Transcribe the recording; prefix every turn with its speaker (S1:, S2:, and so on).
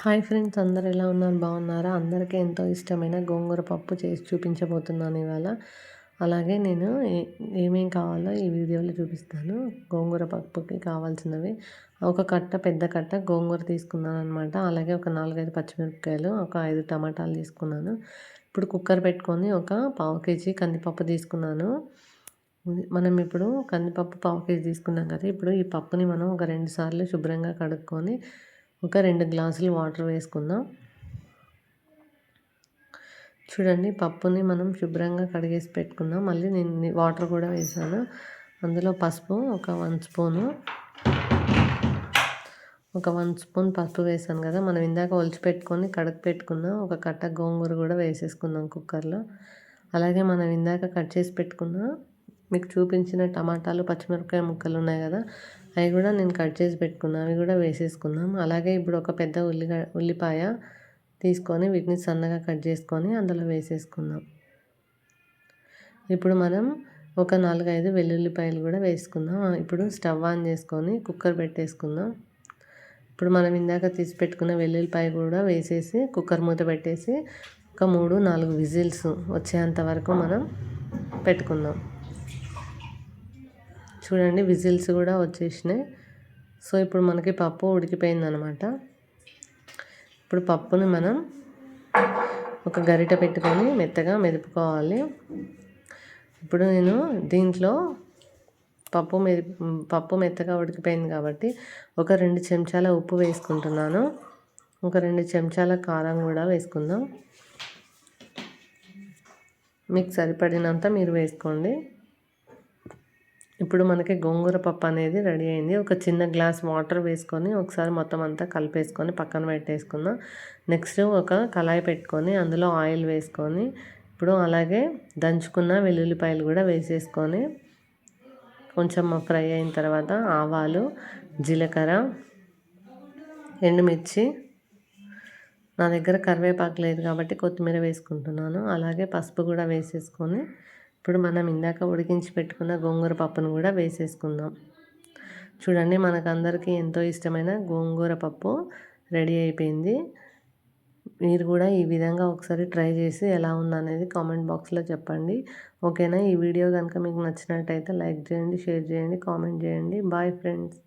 S1: Hi friends, అందరు ఎలా ఉన్నారు? బాగున్నారా? అందరికీ ఎంతో ఇష్టమైన గోంగూర పప్పు చేసి చూపించబోతున్నాను ఇవాళ. అలాగే నేను ఏమేం కావాలో ఈ వీడియోలో చూపిస్తాను. గోంగూర పప్పుకి కావాల్సినవి ఒక కట్ట, పెద్ద కట్ట గోంగూర తీసుకున్నాను అనమాట. అలాగే ఒక 4-5 పచ్చిమిరపకాయలు, ఒక 5 టమాటాలు తీసుకున్నాను. ఇప్పుడు కుక్కర్ పెట్టుకొని ఒక పావు కేజీ కందిపప్పు తీసుకున్నాను. మనం ఇప్పుడు కందిపప్పు పావు కేజీ తీసుకున్నాం కదా. ఇప్పుడు ఈ పప్పుని మనం ఒక 2 సార్లు శుభ్రంగా కడుక్కొని ఒక 2 గ్లాసులు వాటర్ వేసుకుందాం. చూడండి, పప్పుని మనం శుభ్రంగా కడిగేసి పెట్టుకుందాం. మళ్ళీ నేను వాటర్ కూడా వేసాను. అందులో పసుపు ఒక 1 స్పూను, ఒక 1 స్పూన్ పసుపు వేసాను కదా. మనం ఇందాక ఒలిచిపెట్టుకొని కడుగు పెట్టుకున్న ఒక కట్ట గోంగూర కూడా వేసేసుకుందాం కుక్కర్లో. అలాగే మనం ఇందాక కట్ చేసి పెట్టుకున్న మీకు చూపించిన టమాటాలు, పచ్చిమిరపకాయ ముక్కలు ఉన్నాయి కదా, అవి కూడా నేను కట్ చేసి పెట్టుకున్నాను. అవి కూడా వేసేసుకుందాం. అలాగే ఇప్పుడు ఒక పెద్ద ఉల్లిపాయ తీసుకొని వీటిని సన్నగా కట్ చేసుకొని అందులో వేసేసుకుందాం. ఇప్పుడు మనం ఒక 4-5 వెల్లుల్లిపాయలు కూడా వేసుకుందాం. ఇప్పుడు స్టవ్ ఆన్ చేసుకొని కుక్కర్ పెట్టేసుకుందాం. ఇప్పుడు మనం ఇందాక తీసి పెట్టుకున్న వెల్లుల్లిపాయ కూడా వేసేసి కుక్కర్ మూత పెట్టేసి ఒక 3-4 విజిల్స్ వచ్చేంత వరకు మనం పెట్టుకుందాం. చూడండి, విజిల్స్ కూడా వచ్చేసినాయి. సో ఇప్పుడు మనకి పప్పు ఉడికిపోయిందనమాట. ఇప్పుడు పప్పుని మనం ఒక గరిట పెట్టుకొని మెత్తగా మెదుపుకోవాలి. ఇప్పుడు నేను దీంట్లో పప్పు మెత్తగా ఉడికిపోయింది కాబట్టి ఒక 2 చెంచాల ఉప్పు వేసుకుంటున్నాను. ఒక 2 చెంచాల కారం కూడా వేసుకుందాం. మీకు సరిపడినంత మీరు వేసుకోండి. ఇప్పుడు మనకి గోంగూర పప్పు అనేది రెడీ అయింది. ఒక చిన్న గ్లాస్ వాటర్ వేసుకొని ఒకసారి మొత్తం అంతా కలిపేసుకొని పక్కన పెట్టేసుకుందాం. నెక్స్ట్ ఒక కళాయి పెట్టుకొని అందులో ఆయిల్ వేసుకొని ఇప్పుడు అలాగే దంచుకున్న వెల్లుల్లిపాయలు కూడా వేసేసుకొని కొంచెం ఫ్రై అయిన తర్వాత ఆవాలు, జీలకర్ర, ఎండుమిర్చి, నా దగ్గర కరివేపాకు లేదు కాబట్టి కొత్తిమీర వేసుకుంటున్నాను. అలాగే పసుపు కూడా వేసేసుకొని ఇప్పుడు మనం ఇందాక ఉడికించి పెట్టుకున్న గోంగూర పప్పును కూడా వేసేసుకుందాం. చూడండి, మనకందరికీ ఎంతో ఇష్టమైన గోంగూర పప్పు రెడీ అయిపోయింది. మీరు కూడా ఈ విధంగా ఒకసారి ట్రై చేసి ఎలా ఉందనేది కామెంట్ బాక్స్లో చెప్పండి. ఓకేనా? ఈ వీడియో కనుక మీకు నచ్చినట్టయితే లైక్ చేయండి, షేర్ చేయండి, కామెంట్ చేయండి. Bye friends.